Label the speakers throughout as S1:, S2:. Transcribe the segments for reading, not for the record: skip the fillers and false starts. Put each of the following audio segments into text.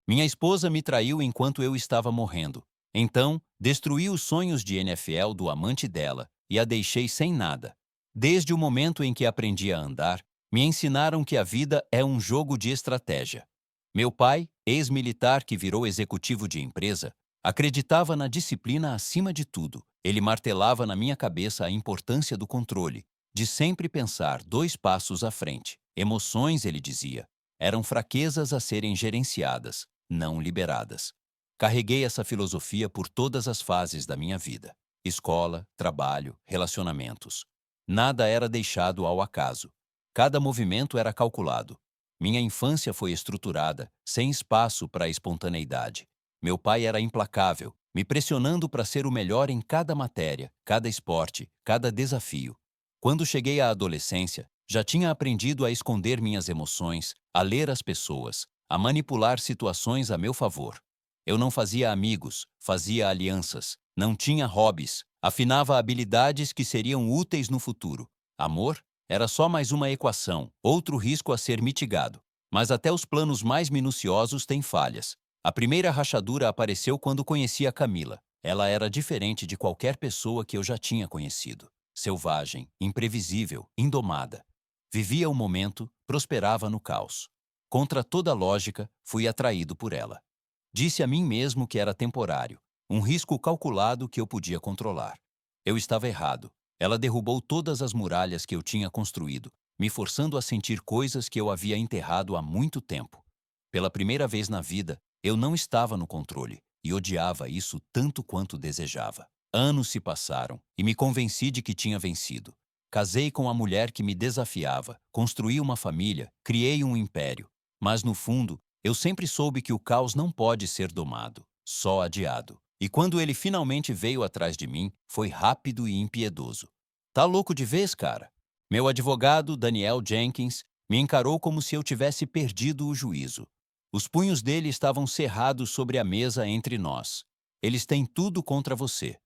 S1: Minha esposa me traiu enquanto eu estava morrendo. Então, destruí os sonhos de NFL do amante dela e a deixei sem nada. Desde o momento em que aprendi a andar, me ensinaram que a vida é um jogo de estratégia. Meu pai, ex-militar que virou executivo de empresa, acreditava na disciplina acima de tudo. Ele martelava na minha cabeça a importância do controle, de sempre pensar 2 passos à frente. Emoções, ele dizia, eram fraquezas a serem gerenciadas, não liberadas. Carreguei essa filosofia por todas as fases da minha vida: escola, trabalho, relacionamentos. Nada era deixado ao acaso. Cada movimento era calculado. Minha infância foi estruturada, sem espaço para a espontaneidade. Meu pai era implacável, me pressionando para ser o melhor em cada matéria, cada esporte, cada desafio. Quando cheguei à adolescência, já tinha aprendido a esconder minhas emoções, a ler as pessoas, a manipular situações a meu favor. Eu não fazia amigos, fazia alianças, não tinha hobbies, afinava habilidades que seriam úteis no futuro. Amor era só mais uma equação, outro risco a ser mitigado. Mas até os planos mais minuciosos têm falhas. A primeira rachadura apareceu quando conheci a Camila. Ela era diferente de qualquer pessoa que eu já tinha conhecido. Selvagem, imprevisível, indomada. Vivia o momento, prosperava no caos. Contra toda lógica, fui atraído por ela. Disse a mim mesmo que era temporário, um risco calculado que eu podia controlar. Eu estava errado. Ela derrubou todas as muralhas que eu tinha construído, me forçando a sentir coisas que eu havia enterrado há muito tempo. Pela primeira vez na vida, eu não estava no controle e odiava isso tanto quanto desejava. Anos se passaram e me convenci de que tinha vencido. Casei com a mulher que me desafiava, construí uma família, criei um império. Mas no fundo, eu sempre soube que o caos não pode ser domado, só adiado. E quando ele finalmente veio atrás de mim, foi rápido e impiedoso. Tá louco de vez, cara? Meu advogado, Daniel Jenkins, me encarou como se eu tivesse perdido o juízo. Os punhos dele estavam cerrados sobre a mesa entre nós. Eles têm tudo contra você.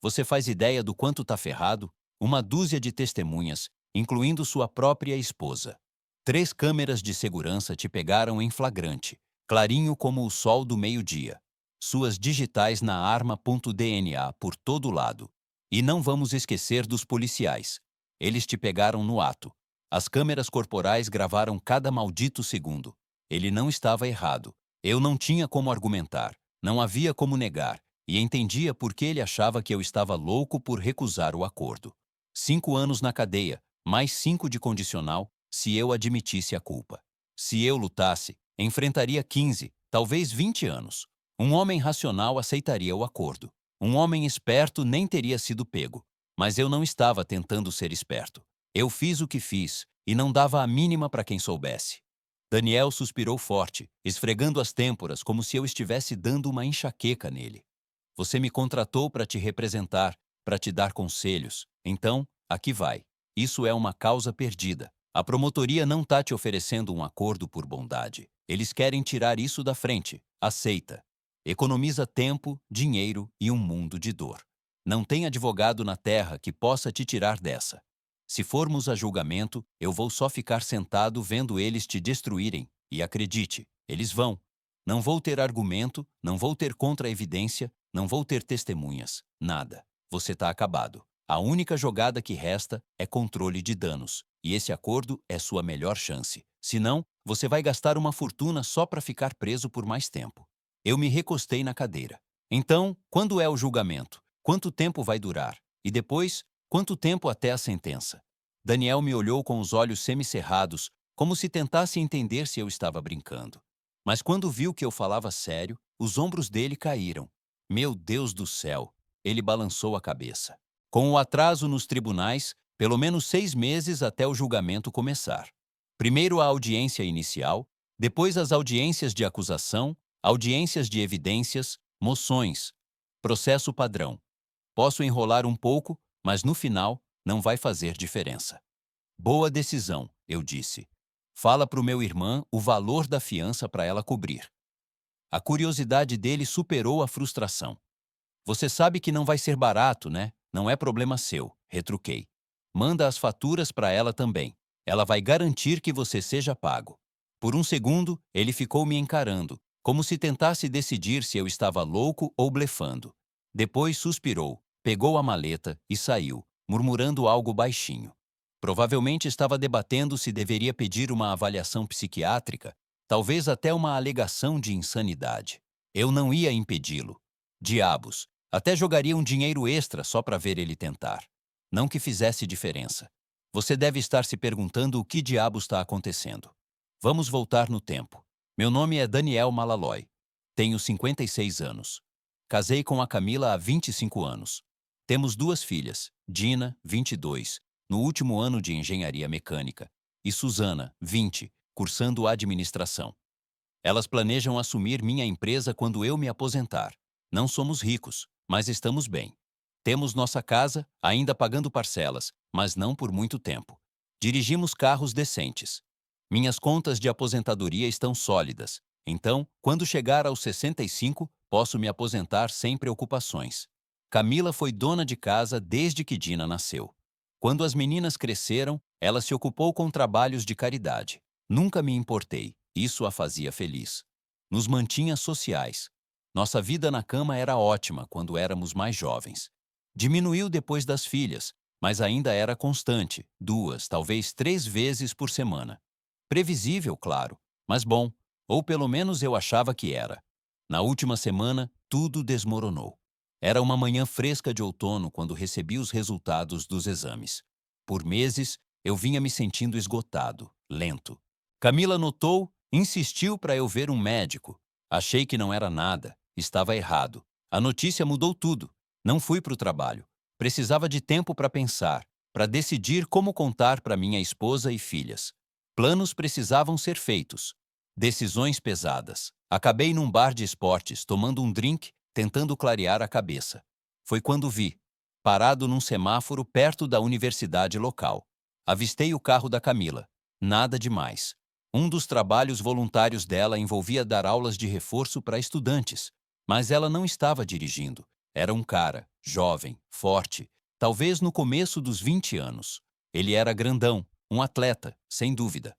S1: Você faz ideia do quanto tá ferrado? Uma dúzia de testemunhas, incluindo sua própria esposa. 3 câmeras de segurança te pegaram em flagrante, clarinho como o sol do meio-dia. Suas digitais na arma.dna por todo lado. E não vamos esquecer dos policiais. Eles te pegaram no ato. As câmeras corporais gravaram cada maldito segundo. Ele não estava errado. Eu não tinha como argumentar. Não havia como negar. E entendia por que ele achava que eu estava louco por recusar o acordo. 5 anos na cadeia, mais 5 de condicional, se eu admitisse a culpa. Se eu lutasse, enfrentaria 15, talvez 20 anos. Um homem racional aceitaria o acordo. Um homem esperto nem teria sido pego. Mas eu não estava tentando ser esperto. Eu fiz o que fiz e não dava a mínima para quem soubesse. Daniel suspirou forte, esfregando as têmporas como se eu estivesse dando uma enxaqueca nele. Você me contratou para te representar, para te dar conselhos. Então, aqui vai. Isso é uma causa perdida. A promotoria não está te oferecendo um acordo por bondade. Eles querem tirar isso da frente. Aceita. Economiza tempo, dinheiro e um mundo de dor. Não tem advogado na terra que possa te tirar dessa. Se formos a julgamento, eu vou só ficar sentado vendo eles te destruírem. E acredite, eles vão. Não vou ter argumento, não vou ter contra-evidência, não vou ter testemunhas. Nada. Você está acabado. A única jogada que resta é controle de danos. E esse acordo é sua melhor chance. Senão, você vai gastar uma fortuna só para ficar preso por mais tempo. Eu me recostei na cadeira. Então, quando é o julgamento? Quanto tempo vai durar? E depois, quanto tempo até a sentença? Daniel me olhou com os olhos semicerrados, como se tentasse entender se eu estava brincando. Mas quando viu que eu falava sério, os ombros dele caíram. Meu Deus do céu! Ele balançou a cabeça. Com o atraso nos tribunais, pelo menos 6 meses até o julgamento começar. Primeiro a audiência inicial, depois as audiências de acusação, audiências de evidências, moções. Processo padrão. Posso enrolar um pouco, mas no final não vai fazer diferença. Boa decisão, eu disse. Fala pro meu irmão o valor da fiança para ela cobrir. A curiosidade dele superou a frustração. Você sabe que não vai ser barato, né? Não é problema seu, retruquei. Manda as faturas para ela também. Ela vai garantir que você seja pago. Por um segundo, ele ficou me encarando, como se tentasse decidir se eu estava louco ou blefando. Depois suspirou, pegou a maleta e saiu, murmurando algo baixinho. Provavelmente estava debatendo se deveria pedir uma avaliação psiquiátrica, talvez até uma alegação de insanidade. Eu não ia impedi-lo. Diabos, até jogaria um dinheiro extra só para ver ele tentar. Não que fizesse diferença. Você deve estar se perguntando o que diabos está acontecendo. Vamos voltar no tempo. Meu nome é Daniel Malaloy. Tenho 56 anos. Casei com a Camila há 25 anos. Temos 2 filhas, Dina, 22, no último ano de engenharia mecânica, e Susana, 20, cursando administração. Elas planejam assumir minha empresa quando eu me aposentar. Não somos ricos, mas estamos bem. Temos nossa casa, ainda pagando parcelas, mas não por muito tempo. Dirigimos carros decentes. Minhas contas de aposentadoria estão sólidas, então, quando chegar aos 65, posso me aposentar sem preocupações. Camila foi dona de casa desde que Dina nasceu. Quando as meninas cresceram, ela se ocupou com trabalhos de caridade. Nunca me importei, isso a fazia feliz. Nos mantinha sociais. Nossa vida na cama era ótima quando éramos mais jovens. Diminuiu depois das filhas, mas ainda era constante, 2, talvez 3 vezes por semana. Previsível, claro, mas bom, ou pelo menos eu achava que era. Na última semana, tudo desmoronou. Era uma manhã fresca de outono quando recebi os resultados dos exames. Por meses, eu vinha me sentindo esgotado, lento. Camila notou, insistiu para eu ver um médico. Achei que não era nada, estava errado. A notícia mudou tudo. Não fui para o trabalho. Precisava de tempo para pensar, para decidir como contar para minha esposa e filhas. Planos precisavam ser feitos. Decisões pesadas. Acabei num bar de esportes, tomando um drink, tentando clarear a cabeça. Foi quando vi, parado num semáforo perto da universidade local. Avistei o carro da Camila. Nada demais. Um dos trabalhos voluntários dela envolvia dar aulas de reforço para estudantes, mas ela não estava dirigindo. Era um cara, jovem, forte, talvez no começo dos 20 anos. Ele era grandão, um atleta, sem dúvida.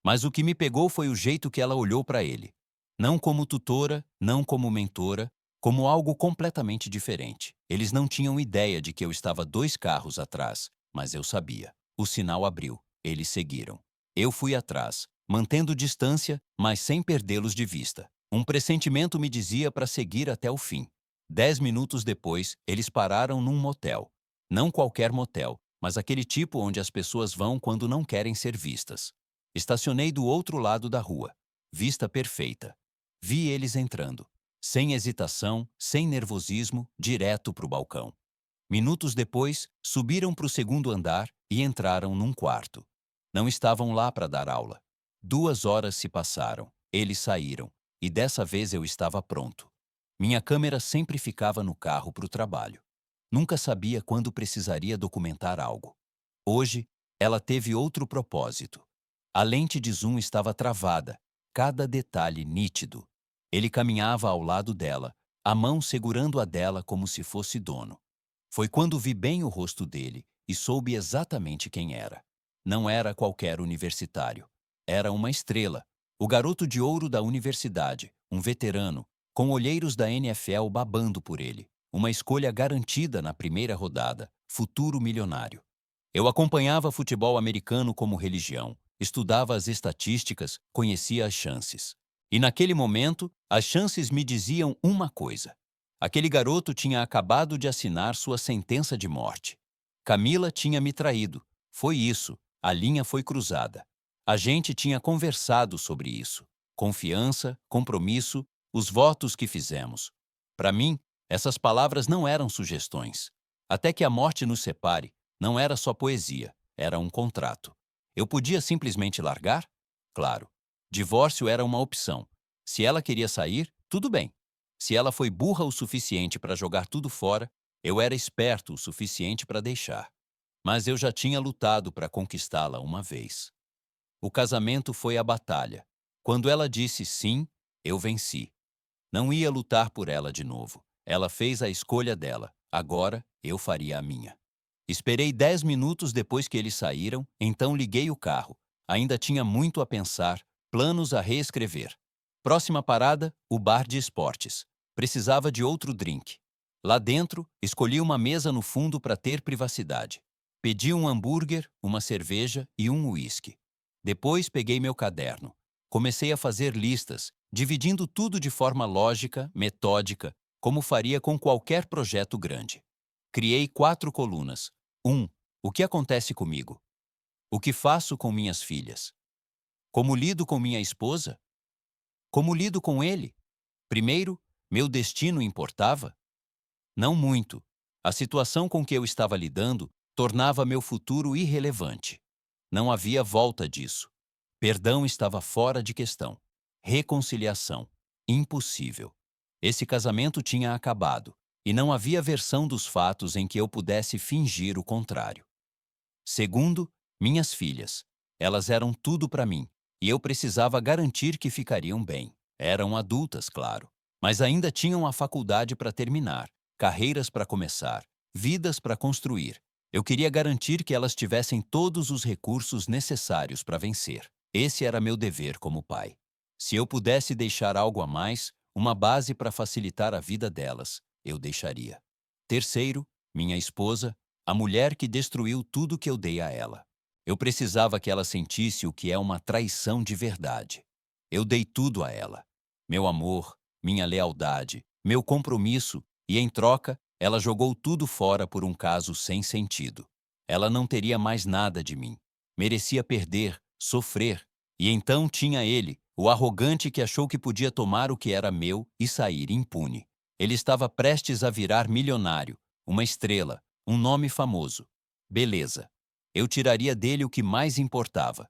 S1: Mas o que me pegou foi o jeito que ela olhou para ele. Não como tutora, não como mentora, como algo completamente diferente. Eles não tinham ideia de que eu estava 2 carros atrás, mas eu sabia. O sinal abriu. Eles seguiram. Eu fui atrás, mantendo distância, mas sem perdê-los de vista. Um pressentimento me dizia para seguir até o fim. 10 minutos depois, eles pararam num motel. Não qualquer motel, mas aquele tipo onde as pessoas vão quando não querem ser vistas. Estacionei do outro lado da rua. Vista perfeita. Vi eles entrando. Sem hesitação, sem nervosismo, direto para o balcão. Minutos depois, subiram para o segundo andar e entraram num quarto. Não estavam lá para dar aula. 2 horas se passaram. Eles saíram. E dessa vez eu estava pronto. Minha câmera sempre ficava no carro para o trabalho. Nunca sabia quando precisaria documentar algo. Hoje, ela teve outro propósito. A lente de zoom estava travada, cada detalhe nítido. Ele caminhava ao lado dela, a mão segurando a dela como se fosse dono. Foi quando vi bem o rosto dele e soube exatamente quem era. Não era qualquer universitário. Era uma estrela, o garoto de ouro da universidade, um veterano, com olheiros da NFL babando por ele. Uma escolha garantida na primeira rodada, futuro milionário. Eu acompanhava futebol americano como religião, estudava as estatísticas, conhecia as chances. E naquele momento, as chances me diziam uma coisa. Aquele garoto tinha acabado de assinar sua sentença de morte. Camila tinha me traído. Foi isso. A linha foi cruzada. A gente tinha conversado sobre isso. Confiança, compromisso, os votos que fizemos. Para mim, essas palavras não eram sugestões. Até que a morte nos separe, não era só poesia, era um contrato. Eu podia simplesmente largar? Claro. Divórcio era uma opção. Se ela queria sair, tudo bem. Se ela foi burra o suficiente para jogar tudo fora, eu era esperto o suficiente para deixar. Mas eu já tinha lutado para conquistá-la uma vez. O casamento foi a batalha. Quando ela disse sim, eu venci. Não ia lutar por ela de novo. Ela fez a escolha dela. Agora, eu faria a minha. Esperei 10 minutos depois que eles saíram, então liguei o carro. Ainda tinha muito a pensar, planos a reescrever. Próxima parada, o bar de esportes. Precisava de outro drink. Lá dentro, escolhi uma mesa no fundo para ter privacidade. Pedi um hambúrguer, uma cerveja e um uísque. Depois peguei meu caderno. Comecei a fazer listas, dividindo tudo de forma lógica, metódica, como faria com qualquer projeto grande. Criei 4 colunas. 1. O que acontece comigo? O que faço com minhas filhas? Como lido com minha esposa? Como lido com ele? Primeiro, meu destino importava? Não muito. A situação com que eu estava lidando tornava meu futuro irrelevante. Não havia volta disso. Perdão estava fora de questão. Reconciliação. Impossível. Esse casamento tinha acabado, e não havia versão dos fatos em que eu pudesse fingir o contrário. Segundo, minhas filhas. Elas eram tudo para mim, e eu precisava garantir que ficariam bem. Eram adultas, claro, mas ainda tinham a faculdade para terminar, carreiras para começar, vidas para construir. Eu queria garantir que elas tivessem todos os recursos necessários para vencer. Esse era meu dever como pai. Se eu pudesse deixar algo a mais, uma base para facilitar a vida delas, eu deixaria. Terceiro, minha esposa, a mulher que destruiu tudo que eu dei a ela. Eu precisava que ela sentisse o que é uma traição de verdade. Eu dei tudo a ela. Meu amor, minha lealdade, meu compromisso, e em troca, ela jogou tudo fora por um caso sem sentido. Ela não teria mais nada de mim. Merecia perder, sofrer. E então tinha ele, o arrogante que achou que podia tomar o que era meu e sair impune. Ele estava prestes a virar milionário, uma estrela, um nome famoso. Beleza. Eu tiraria dele o que mais importava.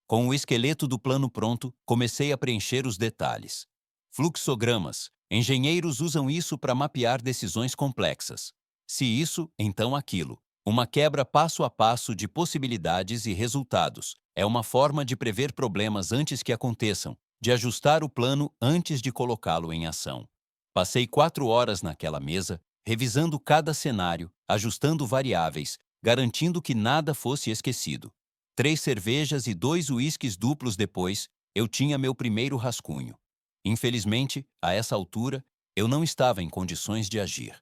S1: Com o esqueleto do plano pronto, comecei a preencher os detalhes. Fluxogramas. Engenheiros usam isso para mapear decisões complexas. Se isso, então aquilo. Uma quebra passo a passo de possibilidades e resultados. É uma forma de prever problemas antes que aconteçam, de ajustar o plano antes de colocá-lo em ação. Passei 4 horas naquela mesa, revisando cada cenário, ajustando variáveis, garantindo que nada fosse esquecido. 3 cervejas e 2 uísques duplos depois, eu tinha meu primeiro rascunho. Infelizmente, a essa altura, eu não estava em condições de agir.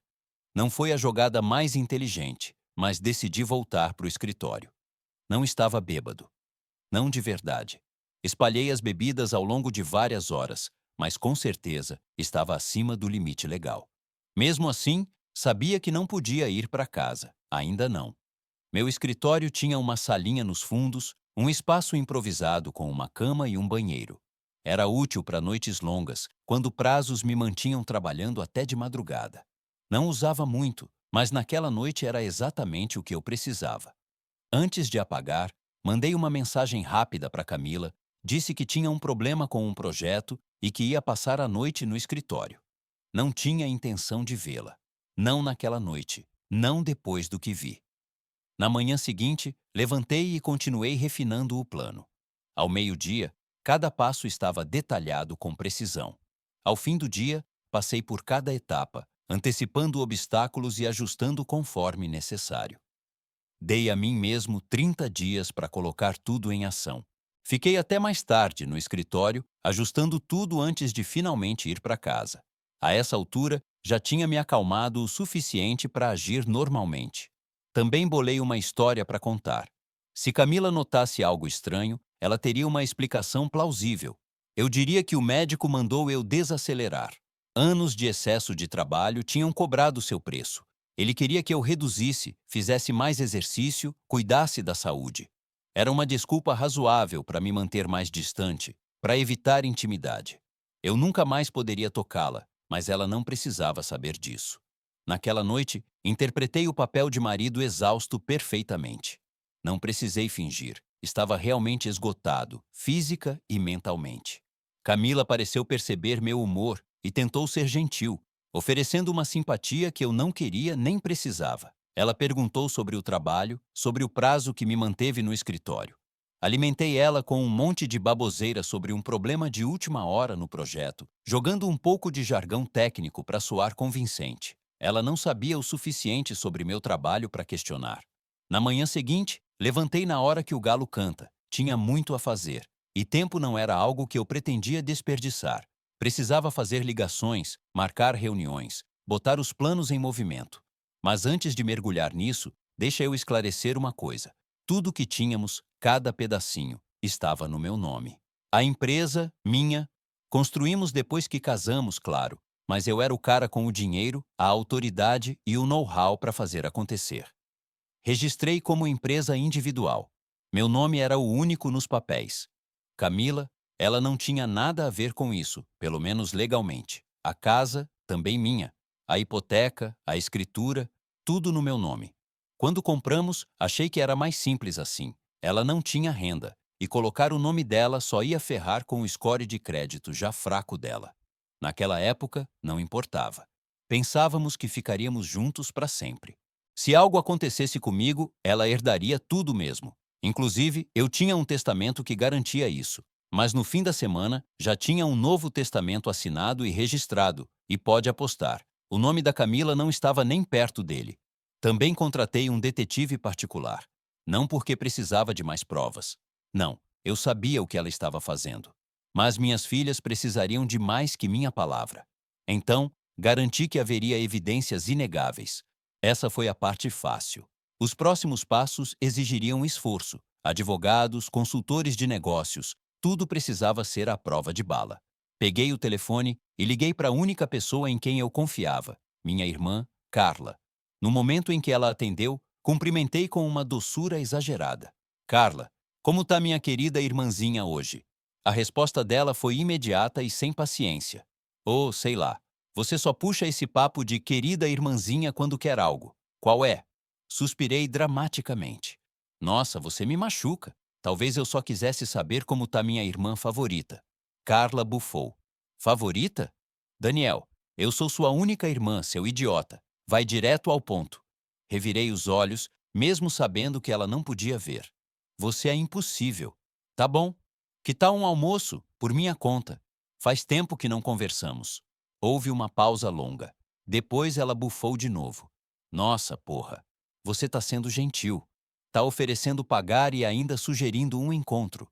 S1: Não foi a jogada mais inteligente, mas decidi voltar para o escritório. Não estava bêbado. Não de verdade. Espalhei as bebidas ao longo de várias horas, mas com certeza estava acima do limite legal. Mesmo assim, sabia que não podia ir para casa. Ainda não. Meu escritório tinha uma salinha nos fundos, um espaço improvisado com uma cama e um banheiro. Era útil para noites longas, quando prazos me mantinham trabalhando até de madrugada. Não usava muito, mas naquela noite era exatamente o que eu precisava. Antes de apagar, mandei uma mensagem rápida para Camila, disse que tinha um problema com um projeto e que ia passar a noite no escritório. Não tinha intenção de vê-la. Não naquela noite, não depois do que vi. Na manhã seguinte, levantei e continuei refinando o plano. Ao meio-dia, cada passo estava detalhado com precisão. Ao fim do dia, passei por cada etapa, antecipando obstáculos e ajustando conforme necessário. Dei a mim mesmo 30 dias para colocar tudo em ação. Fiquei até mais tarde no escritório, ajustando tudo antes de finalmente ir para casa. A essa altura, já tinha me acalmado o suficiente para agir normalmente. Também bolei uma história para contar. Se Camila notasse algo estranho, ela teria uma explicação plausível. Eu diria que o médico mandou eu desacelerar. Anos de excesso de trabalho tinham cobrado seu preço. Ele queria que eu reduzisse, fizesse mais exercício, cuidasse da saúde. Era uma desculpa razoável para me manter mais distante, para evitar intimidade. Eu nunca mais poderia tocá-la, mas ela não precisava saber disso. Naquela noite, interpretei o papel de marido exausto perfeitamente. Não precisei fingir, estava realmente esgotado, física e mentalmente. Camila pareceu perceber meu humor e tentou ser gentil, oferecendo uma simpatia que eu não queria nem precisava. Ela perguntou sobre o trabalho, sobre o prazo que me manteve no escritório. Alimentei ela com um monte de baboseira sobre um problema de última hora no projeto, jogando um pouco de jargão técnico para soar convincente. Ela não sabia o suficiente sobre meu trabalho para questionar. Na manhã seguinte, levantei na hora que o galo canta. Tinha muito a fazer, e tempo não era algo que eu pretendia desperdiçar. Precisava fazer ligações, marcar reuniões, botar os planos em movimento. Mas antes de mergulhar nisso, deixa eu esclarecer uma coisa. Tudo que tínhamos, cada pedacinho, estava no meu nome. A empresa, minha, construímos depois que casamos, claro, mas eu era o cara com o dinheiro, a autoridade e o know-how para fazer acontecer. Registrei como empresa individual. Meu nome era o único nos papéis. Camila, ela não tinha nada a ver com isso, pelo menos legalmente. A casa, também minha. A hipoteca, a escritura, tudo no meu nome. Quando compramos, achei que era mais simples assim. Ela não tinha renda, e colocar o nome dela só ia ferrar com o score de crédito já fraco dela. Naquela época, não importava. Pensávamos que ficaríamos juntos para sempre. Se algo acontecesse comigo, ela herdaria tudo mesmo. Inclusive, eu tinha um testamento que garantia isso. Mas no fim da semana, já tinha um novo testamento assinado e registrado, e pode apostar, o nome da Camila não estava nem perto dele. Também contratei um detetive particular. Não porque precisava de mais provas. Não, eu sabia o que ela estava fazendo. Mas minhas filhas precisariam de mais que minha palavra. Então, garanti que haveria evidências inegáveis. Essa foi a parte fácil. Os próximos passos exigiriam esforço. Advogados, consultores de negócios, tudo precisava ser à prova de bala. Peguei o telefone e liguei para a única pessoa em quem eu confiava, minha irmã, Carla. No momento em que ela atendeu, cumprimentei com uma doçura exagerada. Carla, como tá minha querida irmãzinha hoje? A resposta dela foi imediata e sem paciência. Oh, sei lá. Você só puxa esse papo de querida irmãzinha quando quer algo. Qual é? Suspirei dramaticamente. Nossa, você me machuca. Talvez eu só quisesse saber como tá minha irmã favorita. Carla bufou. Favorita? Daniel, eu sou sua única irmã, seu idiota. Vai direto ao ponto. Revirei os olhos, mesmo sabendo que ela não podia ver. Você é impossível. Tá bom. Que tal um almoço, por minha conta? Faz tempo que não conversamos. Houve uma pausa longa. Depois ela bufou de novo. Nossa, porra. Você tá sendo gentil. Tá oferecendo pagar e ainda sugerindo um encontro.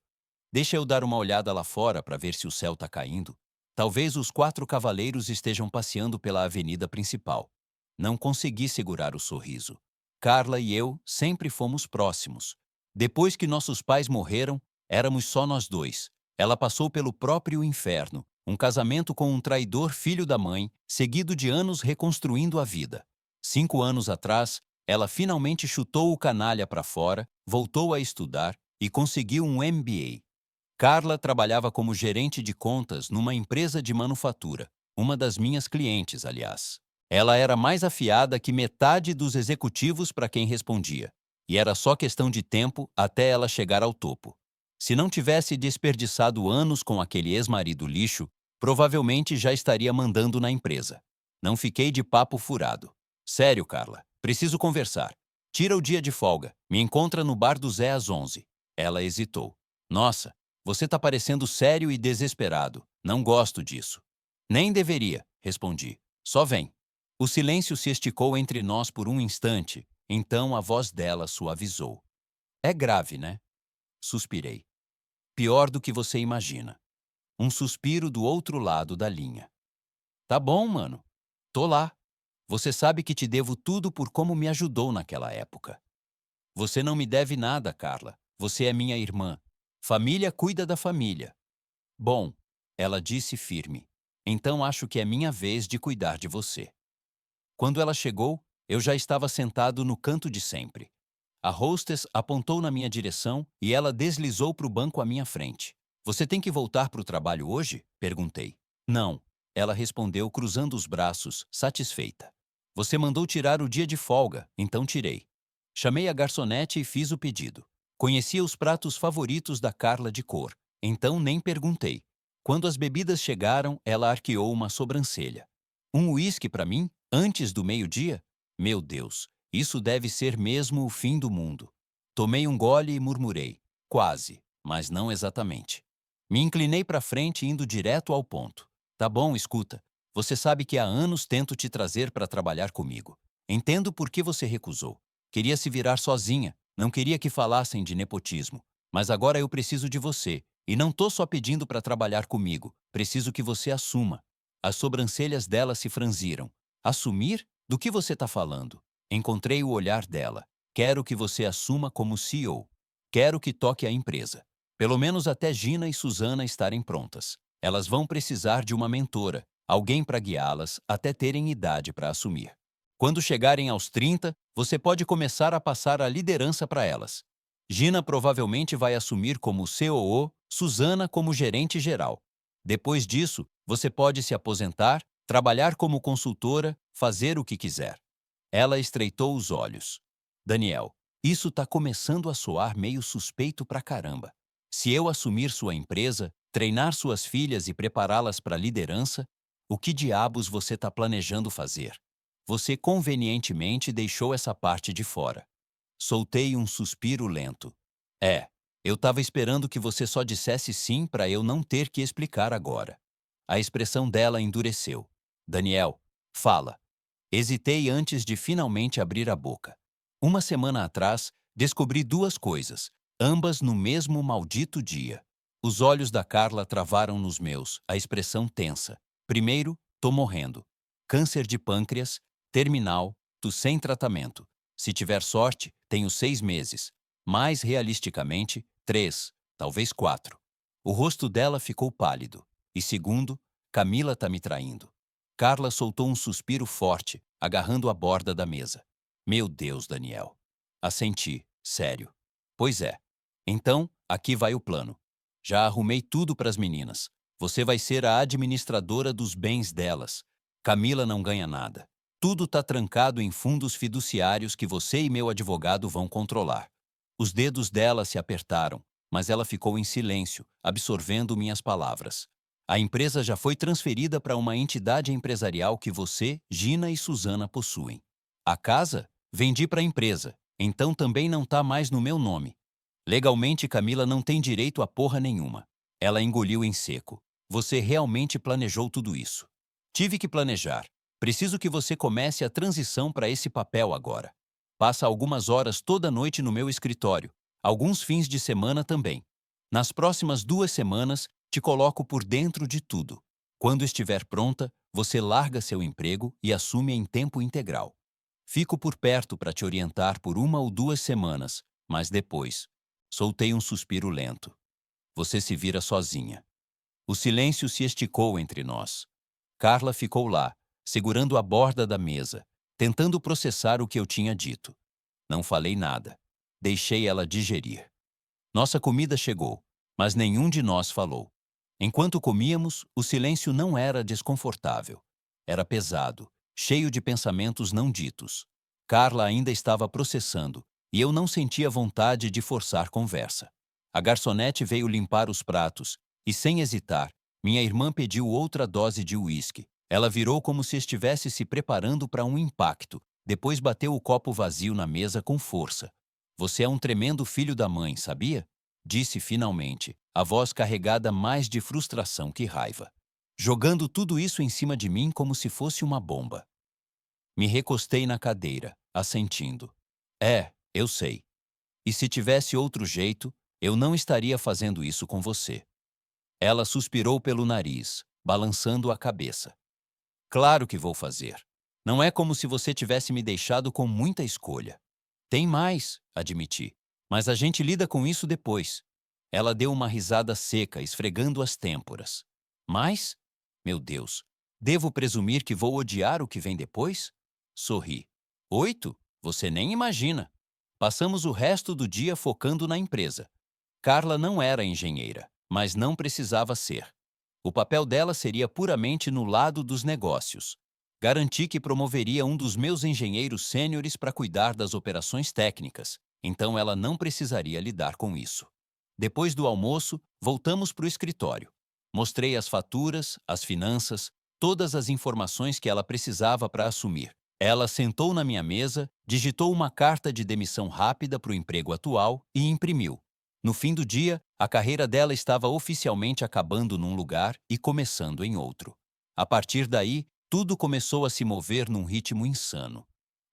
S1: Deixa eu dar uma olhada lá fora para ver se o céu tá caindo. Talvez os 4 cavaleiros estejam passeando pela avenida principal. Não consegui segurar o sorriso. Carla e eu sempre fomos próximos. Depois que nossos pais morreram, éramos só nós dois. Ela passou pelo próprio inferno, um casamento com um traidor filho da mãe, seguido de anos reconstruindo a vida. 5 anos atrás, ela finalmente chutou o canalha para fora, voltou a estudar e conseguiu um MBA. Carla trabalhava como gerente de contas numa empresa de manufatura, uma das minhas clientes, aliás. Ela era mais afiada que metade dos executivos para quem respondia, e era só questão de tempo até ela chegar ao topo. Se não tivesse desperdiçado anos com aquele ex-marido lixo, provavelmente já estaria mandando na empresa. Não fiquei de papo furado. Sério, Carla, preciso conversar. Tira o dia de folga, me encontra no bar do Zé às 11. Ela hesitou. Nossa, você tá parecendo sério e desesperado. Não gosto disso. Nem deveria, respondi. Só vem. O silêncio se esticou entre nós por um instante, então a voz dela suavizou. É grave, né? Suspirei. Pior do que você imagina. Um suspiro do outro lado da linha. Tá bom, mano. Tô lá. Você sabe que te devo tudo por como me ajudou naquela época. Você não me deve nada, Carla. Você é minha irmã. Família cuida da família. Bom, ela disse firme. Então acho que é minha vez de cuidar de você. Quando ela chegou, eu já estava sentado no canto de sempre. A hostess apontou na minha direção e ela deslizou para o banco à minha frente. Você tem que voltar para o trabalho hoje? Perguntei. Não, ela respondeu cruzando os braços, satisfeita. Você mandou tirar o dia de folga, então tirei. Chamei a garçonete e fiz o pedido. Conhecia os pratos favoritos da Carla de cor, então nem perguntei. Quando as bebidas chegaram, ela arqueou uma sobrancelha. Um uísque para mim? Antes do meio-dia? Meu Deus, isso deve ser mesmo o fim do mundo. Tomei um gole e murmurei. Quase, mas não exatamente. Me inclinei para frente indo direto ao ponto. Tá bom, escuta. Você sabe que há anos tento te trazer para trabalhar comigo. Entendo por que você recusou. Queria se virar sozinha, não queria que falassem de nepotismo. Mas agora eu preciso de você, E não tô só pedindo para trabalhar comigo, preciso que você assuma. As sobrancelhas dela se franziram. Assumir? Do que você está falando? Encontrei o olhar dela. Quero que você assuma como CEO. Quero que toque a empresa. Pelo menos até Gina e Susana estarem prontas. Elas vão precisar de uma mentora, alguém para guiá-las até terem idade para assumir. Quando chegarem aos 30, você pode começar a passar a liderança para elas. Gina provavelmente vai assumir como COO, Susana como gerente geral. Depois disso, você pode se aposentar, trabalhar como consultora, fazer o que quiser. Ela estreitou os olhos. Daniel, isso tá começando a soar meio suspeito pra caramba. Se eu assumir sua empresa, treinar suas filhas e prepará-las para a liderança, o que diabos você tá planejando fazer? Você convenientemente deixou essa parte de fora. Soltei um suspiro lento. Eu estava esperando que você só dissesse sim para eu não ter que explicar agora. A expressão dela endureceu. Daniel, fala. Hesitei antes de finalmente abrir a boca. Uma semana atrás, descobri duas coisas, ambas no mesmo maldito dia. Os olhos da Carla travaram nos meus, a expressão tensa. Primeiro, tô morrendo. Câncer de pâncreas, terminal, tô sem tratamento. Se tiver sorte, tenho 6 meses. Mais realisticamente, 3, talvez 4. O rosto dela ficou pálido. E segundo, Camila tá me traindo. Carla soltou um suspiro forte, agarrando a borda da mesa. Meu Deus, Daniel. Assenti, sério. Pois é. Então, aqui vai o plano. Já arrumei tudo para as meninas. Você vai ser a administradora dos bens delas. Camila não ganha nada. Tudo tá trancado em fundos fiduciários que você e meu advogado vão controlar. Os dedos dela se apertaram, mas ela ficou em silêncio, absorvendo minhas palavras. A empresa já foi transferida para uma entidade empresarial que você, Gina e Susana possuem. A casa? Vendi para a empresa, então também não tá mais no meu nome. Legalmente, Camila não tem direito a porra nenhuma. Ela engoliu em seco. Você realmente planejou tudo isso. Tive que planejar. Preciso que você comece a transição para esse papel agora. Passa algumas horas toda noite no meu escritório, alguns fins de semana também. Nas próximas 2 semanas, te coloco por dentro de tudo. Quando estiver pronta, você larga seu emprego e assume em tempo integral. Fico por perto para te orientar por 1 ou 2 semanas, mas depois, soltei um suspiro lento. Você se vira sozinha. O silêncio se esticou entre nós. Carla ficou lá, segurando a borda da mesa, tentando processar o que eu tinha dito. Não falei nada. Deixei ela digerir. Nossa comida chegou, mas nenhum de nós falou. Enquanto comíamos, o silêncio não era desconfortável. Era pesado, cheio de pensamentos não ditos. Carla ainda estava processando, e eu não sentia vontade de forçar conversa. A garçonete veio limpar os pratos, e sem hesitar, minha irmã pediu outra dose de uísque. Ela virou como se estivesse se preparando para um impacto, depois bateu o copo vazio na mesa com força. Você é um tremendo filho da mãe, sabia? Disse finalmente, a voz carregada mais de frustração que raiva, jogando tudo isso em cima de mim como se fosse uma bomba. Me recostei na cadeira, assentindo. Eu sei. E se tivesse outro jeito, eu não estaria fazendo isso com você. Ela suspirou pelo nariz, balançando a cabeça. Claro que vou fazer. Não é como se você tivesse me deixado com muita escolha. Tem mais, admiti. Mas a gente lida com isso depois. Ela deu uma risada seca, esfregando as têmporas. Mas? Meu Deus, devo presumir que vou odiar o que vem depois? Sorri. 8? Você nem imagina. Passamos o resto do dia focando na empresa. Carla não era engenheira, mas não precisava ser. O papel dela seria puramente no lado dos negócios. Garanti que promoveria um dos meus engenheiros sêniores para cuidar das operações técnicas, então ela não precisaria lidar com isso. Depois do almoço, voltamos para o escritório. Mostrei as faturas, as finanças, todas as informações que ela precisava para assumir. Ela sentou na minha mesa, digitou uma carta de demissão rápida para o emprego atual e imprimiu. No fim do dia, a carreira dela estava oficialmente acabando num lugar e começando em outro. A partir daí, tudo começou a se mover num ritmo insano.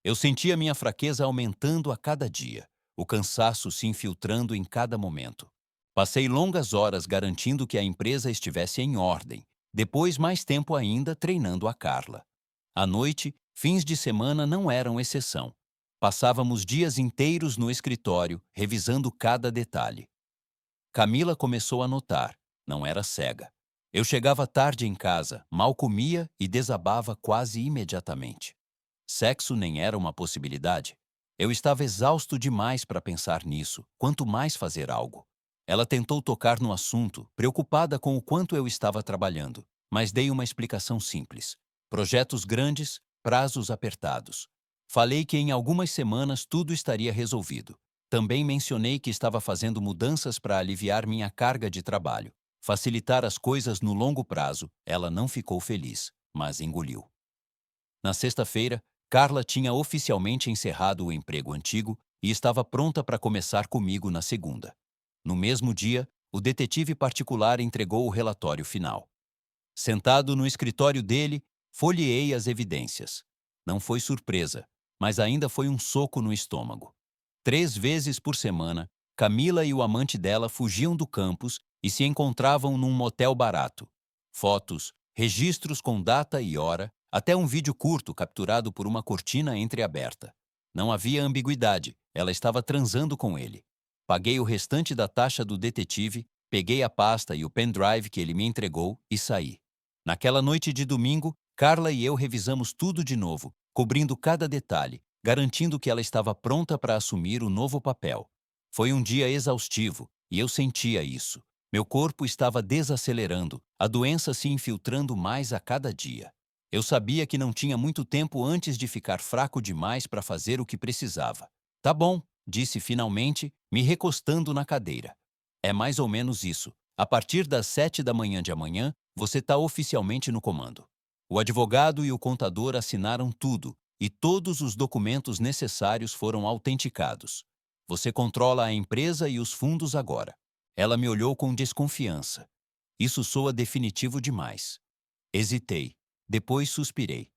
S1: Eu sentia minha fraqueza aumentando a cada dia, o cansaço se infiltrando em cada momento. Passei longas horas garantindo que a empresa estivesse em ordem, depois mais tempo ainda treinando a Carla. À noite, fins de semana não eram exceção. Passávamos dias inteiros no escritório, revisando cada detalhe. Camila começou a notar, não era cega. Eu chegava tarde em casa, mal comia e desabava quase imediatamente. Sexo nem era uma possibilidade. Eu estava exausto demais para pensar nisso, quanto mais fazer algo. Ela tentou tocar no assunto, preocupada com o quanto eu estava trabalhando, mas dei uma explicação simples. Projetos grandes, prazos apertados. Falei que em algumas semanas tudo estaria resolvido. Também mencionei que estava fazendo mudanças para aliviar minha carga de trabalho. Facilitar as coisas no longo prazo. Ela não ficou feliz, mas engoliu. Na sexta-feira, Carla tinha oficialmente encerrado o emprego antigo e estava pronta para começar comigo na segunda. No mesmo dia, o detetive particular entregou o relatório final. Sentado no escritório dele, folheei as evidências. Não foi surpresa, mas ainda foi um soco no estômago. 3 vezes por semana, Camila e o amante dela fugiam do campus e se encontravam num motel barato. Fotos, registros com data e hora, até um vídeo curto capturado por uma cortina entreaberta. Não havia ambiguidade, ela estava transando com ele. Paguei o restante da taxa do detetive, peguei a pasta e o pendrive que ele me entregou e saí. Naquela noite de domingo, Carla e eu revisamos tudo de novo, cobrindo cada detalhe, garantindo que ela estava pronta para assumir o novo papel. Foi um dia exaustivo, e eu sentia isso. Meu corpo estava desacelerando, a doença se infiltrando mais a cada dia. Eu sabia que não tinha muito tempo antes de ficar fraco demais para fazer o que precisava. Tá bom, disse finalmente, me recostando na cadeira. É mais ou menos isso. A partir das 7 da manhã de amanhã, você está oficialmente no comando. O advogado e o contador assinaram tudo, e todos os documentos necessários foram autenticados. Você controla a empresa e os fundos agora. Ela me olhou com desconfiança. Isso soa definitivo demais. Hesitei. Depois suspirei.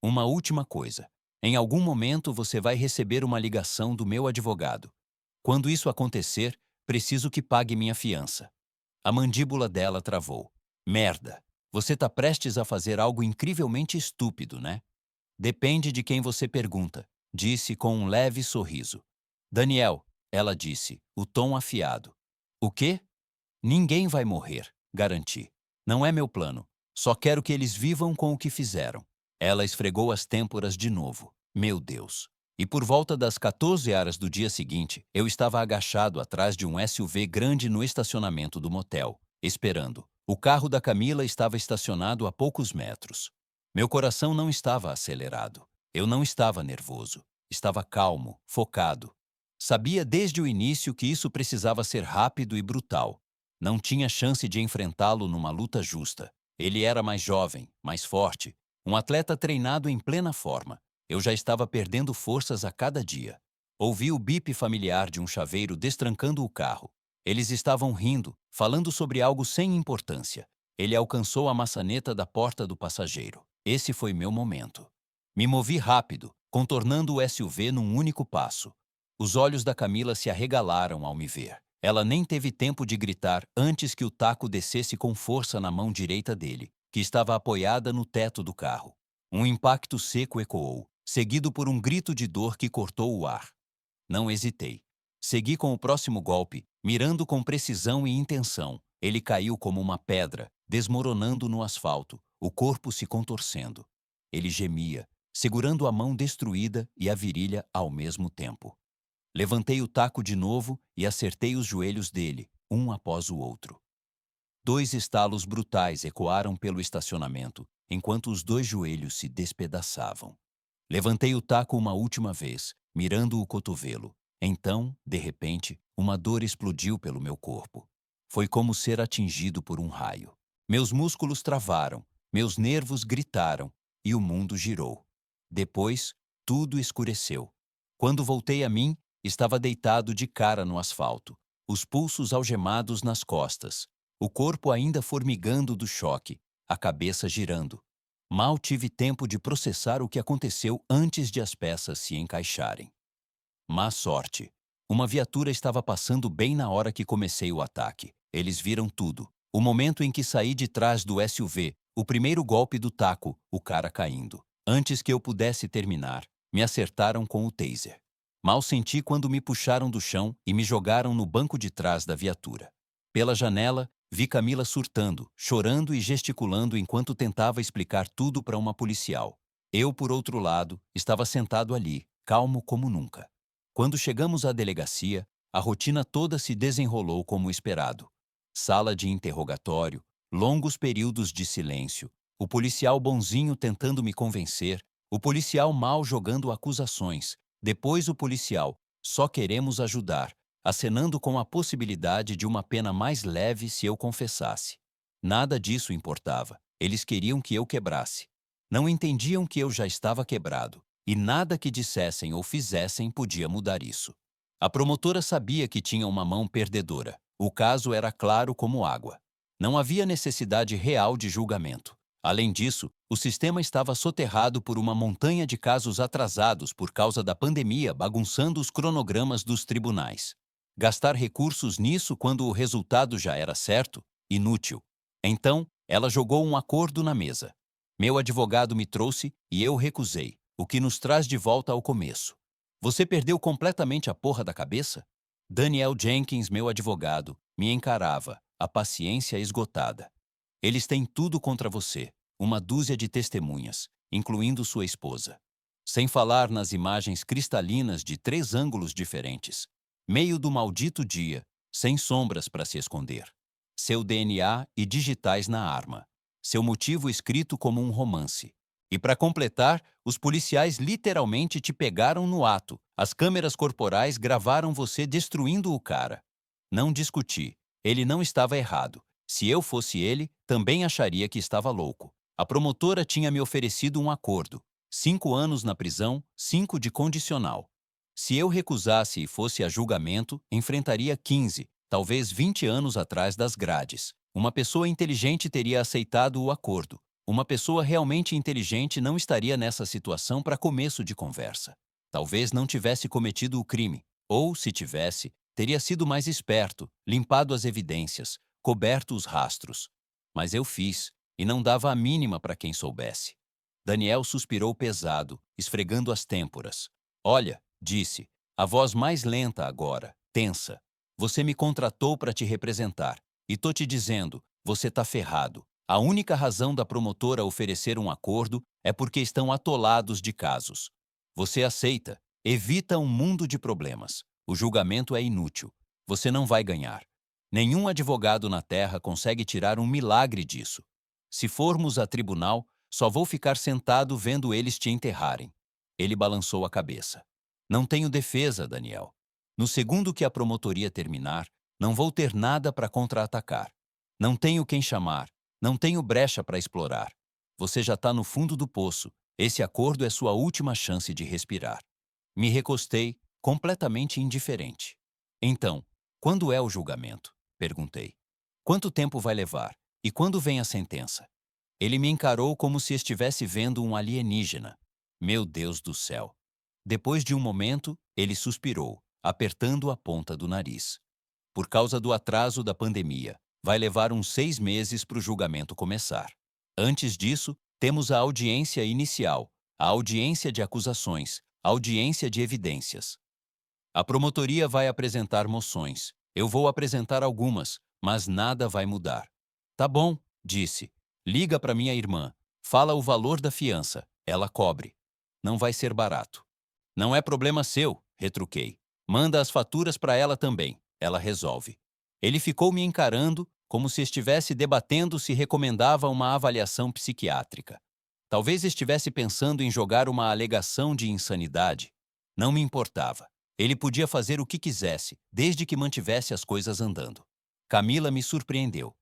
S1: Uma última coisa. Em algum momento você vai receber uma ligação do meu advogado. Quando isso acontecer, preciso que pague minha fiança. A mandíbula dela travou. Merda! Você está prestes a fazer algo incrivelmente estúpido, né? Depende de quem você pergunta, disse com um leve sorriso. Daniel, ela disse, o tom afiado. O quê? Ninguém vai morrer, garanti. Não é meu plano. Só quero que eles vivam com o que fizeram. Ela esfregou as têmporas de novo. Meu Deus. E por volta das 14 horas do dia seguinte, eu estava agachado atrás de um SUV grande no estacionamento do motel, esperando. O carro da Camila estava estacionado a poucos metros. Meu coração não estava acelerado. Eu não estava nervoso. Estava calmo, focado. Sabia desde o início que isso precisava ser rápido e brutal. Não tinha chance de enfrentá-lo numa luta justa. Ele era mais jovem, mais forte, um atleta treinado em plena forma. Eu já estava perdendo forças a cada dia. Ouvi o bip familiar de um chaveiro destrancando o carro. Eles estavam rindo, falando sobre algo sem importância. Ele alcançou a maçaneta da porta do passageiro. Esse foi meu momento. Me movi rápido, contornando o SUV num único passo. Os olhos da Camila se arregalaram ao me ver. Ela nem teve tempo de gritar antes que o taco descesse com força na mão direita dele, que estava apoiada no teto do carro. Um impacto seco ecoou, seguido por um grito de dor que cortou o ar. Não hesitei. Segui com o próximo golpe, mirando com precisão e intenção. Ele caiu como uma pedra, desmoronando no asfalto, o corpo se contorcendo. Ele gemia, segurando a mão destruída e a virilha ao mesmo tempo. Levantei o taco de novo e acertei os joelhos dele, um após o outro. 2 estalos brutais ecoaram pelo estacionamento, enquanto os 2 joelhos se despedaçavam. Levantei o taco uma última vez, mirando o cotovelo. Então, de repente, uma dor explodiu pelo meu corpo. Foi como ser atingido por um raio. Meus músculos travaram, meus nervos gritaram e o mundo girou. Depois, tudo escureceu. Quando voltei a mim, estava deitado de cara no asfalto, os pulsos algemados nas costas, o corpo ainda formigando do choque, a cabeça girando. Mal tive tempo de processar o que aconteceu antes de as peças se encaixarem. Má sorte. Uma viatura estava passando bem na hora que comecei o ataque. Eles viram tudo. O momento em que saí de trás do SUV, o primeiro golpe do taco, o cara caindo. Antes que eu pudesse terminar, me acertaram com o taser. Mal senti quando me puxaram do chão e me jogaram no banco de trás da viatura. Pela janela, vi Camila surtando, chorando e gesticulando enquanto tentava explicar tudo para uma policial. Eu, por outro lado, estava sentado ali, calmo como nunca. Quando chegamos à delegacia, a rotina toda se desenrolou como esperado. Sala de interrogatório, longos períodos de silêncio, o policial bonzinho tentando me convencer, o policial mal jogando acusações, depois o policial, só queremos ajudar, acenando com a possibilidade de uma pena mais leve se eu confessasse. Nada disso importava, eles queriam que eu quebrasse. Não entendiam que eu já estava quebrado, e nada que dissessem ou fizessem podia mudar isso. A promotora sabia que tinha uma mão perdedora. O caso era claro como água. Não havia necessidade real de julgamento. Além disso, o sistema estava soterrado por uma montanha de casos atrasados por causa da pandemia, bagunçando os cronogramas dos tribunais. Gastar recursos nisso quando o resultado já era certo? Inútil. Então, ela jogou um acordo na mesa. Meu advogado me trouxe e eu recusei, o que nos traz de volta ao começo. Você perdeu completamente a porra da cabeça? Daniel Jenkins, meu advogado, me encarava, a paciência esgotada. Eles têm tudo contra você, uma dúzia de testemunhas, incluindo sua esposa. Sem falar nas imagens cristalinas de 3 ângulos diferentes. Meio do maldito dia, sem sombras para se esconder. Seu DNA e digitais na arma. Seu motivo escrito como um romance. E para completar, os policiais literalmente te pegaram no ato. As câmeras corporais gravaram você destruindo o cara. Não discuti. Ele não estava errado. Se eu fosse ele, também acharia que estava louco. A promotora tinha me oferecido um acordo. 5 anos na prisão, 5 de condicional. Se eu recusasse e fosse a julgamento, enfrentaria 15, talvez 20 anos atrás das grades. Uma pessoa inteligente teria aceitado o acordo. Uma pessoa realmente inteligente não estaria nessa situação para começo de conversa. Talvez não tivesse cometido o crime, ou, se tivesse, teria sido mais esperto, limpado as evidências, coberto os rastros. Mas eu fiz, e não dava a mínima para quem soubesse. Daniel suspirou pesado, esfregando as têmporas. Olha, disse, a voz mais lenta agora, tensa. Você me contratou para te representar, e tô te dizendo, você tá ferrado. A única razão da promotora oferecer um acordo é porque estão atolados de casos. Você aceita, evita um mundo de problemas. O julgamento é inútil. Você não vai ganhar. Nenhum advogado na Terra consegue tirar um milagre disso. Se formos a tribunal, só vou ficar sentado vendo eles te enterrarem. Ele balançou a cabeça. Não tenho defesa, Daniel. No segundo que a promotoria terminar, não vou ter nada para contra-atacar. Não tenho quem chamar. Não tenho brecha para explorar. Você já está no fundo do poço. Esse acordo é sua última chance de respirar. Me recostei, completamente indiferente. Então, quando é o julgamento? Perguntei. Quanto tempo vai levar? E quando vem a sentença? Ele me encarou como se estivesse vendo um alienígena. Meu Deus do céu! Depois de um momento, ele suspirou, apertando a ponta do nariz. Por causa do atraso da pandemia, vai levar uns 6 meses para o julgamento começar. Antes disso, temos a audiência inicial, a audiência de acusações, a audiência de evidências. A promotoria vai apresentar moções. Eu vou apresentar algumas, mas nada vai mudar. Tá bom, disse. Liga para minha irmã. Fala o valor da fiança. Ela cobre. Não vai ser barato. Não é problema seu, retruquei. Manda as faturas para ela também. Ela resolve. Ele ficou me encarando como se estivesse debatendo se recomendava uma avaliação psiquiátrica. Talvez estivesse pensando em jogar uma alegação de insanidade. Não me importava. Ele podia fazer o que quisesse, desde que mantivesse as coisas andando. Camila me surpreendeu.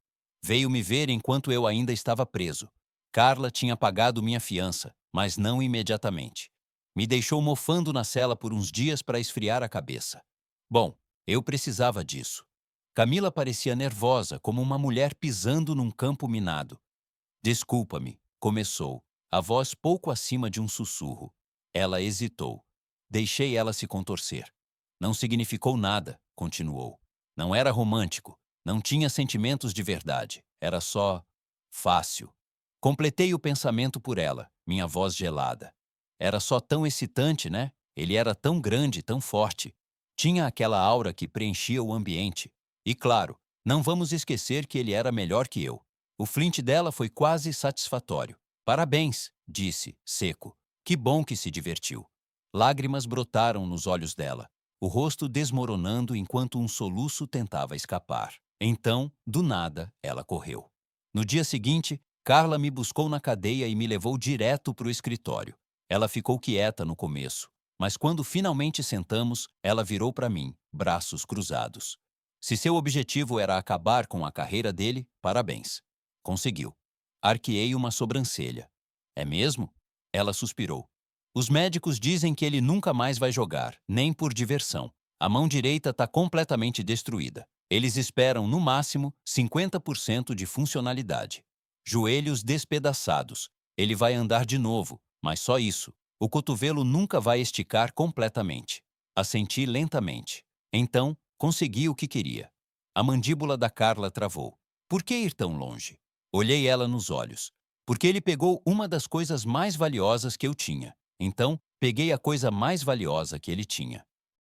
S1: Veio me ver enquanto eu ainda estava preso. Carla tinha pagado minha fiança, mas não imediatamente. Me deixou mofando na cela por uns dias para esfriar a cabeça. Bom, eu precisava disso. Camila parecia nervosa, como uma mulher pisando num campo minado. Desculpa-me, começou, a voz pouco acima de um sussurro. Ela hesitou. Deixei ela se contorcer. Não significou nada, continuou. Não era romântico, não tinha sentimentos de verdade, era só fácil. Completei o pensamento por ela, minha voz gelada. Era só tão excitante, né? Ele era tão grande, tão forte. Tinha aquela aura que preenchia o ambiente. E claro, não vamos esquecer que ele era melhor que eu. O flint dela foi quase satisfatório. Parabéns, disse, seco. Que bom que se divertiu. Lágrimas brotaram nos olhos dela, o rosto desmoronando enquanto um soluço tentava escapar. Então, do nada, ela correu. No dia seguinte, Carla me buscou na cadeia e me levou direto para o escritório. Ela ficou quieta no começo, mas quando finalmente sentamos, ela virou para mim, braços cruzados. Se seu objetivo era acabar com a carreira dele, parabéns. Conseguiu. Arqueei uma sobrancelha. É mesmo? Ela suspirou. Os médicos dizem que ele nunca mais vai jogar, nem por diversão. A mão direita está completamente destruída. Eles esperam, no máximo, 50% de funcionalidade. Joelhos despedaçados. Ele vai andar de novo, mas só isso. O cotovelo nunca vai esticar completamente. Assenti lentamente. Então, consegui o que queria. A mandíbula da Carla travou. Por que ir tão longe? Olhei ela nos olhos. Porque ele pegou uma das coisas mais valiosas que eu tinha. Então, peguei a coisa mais valiosa que ele tinha.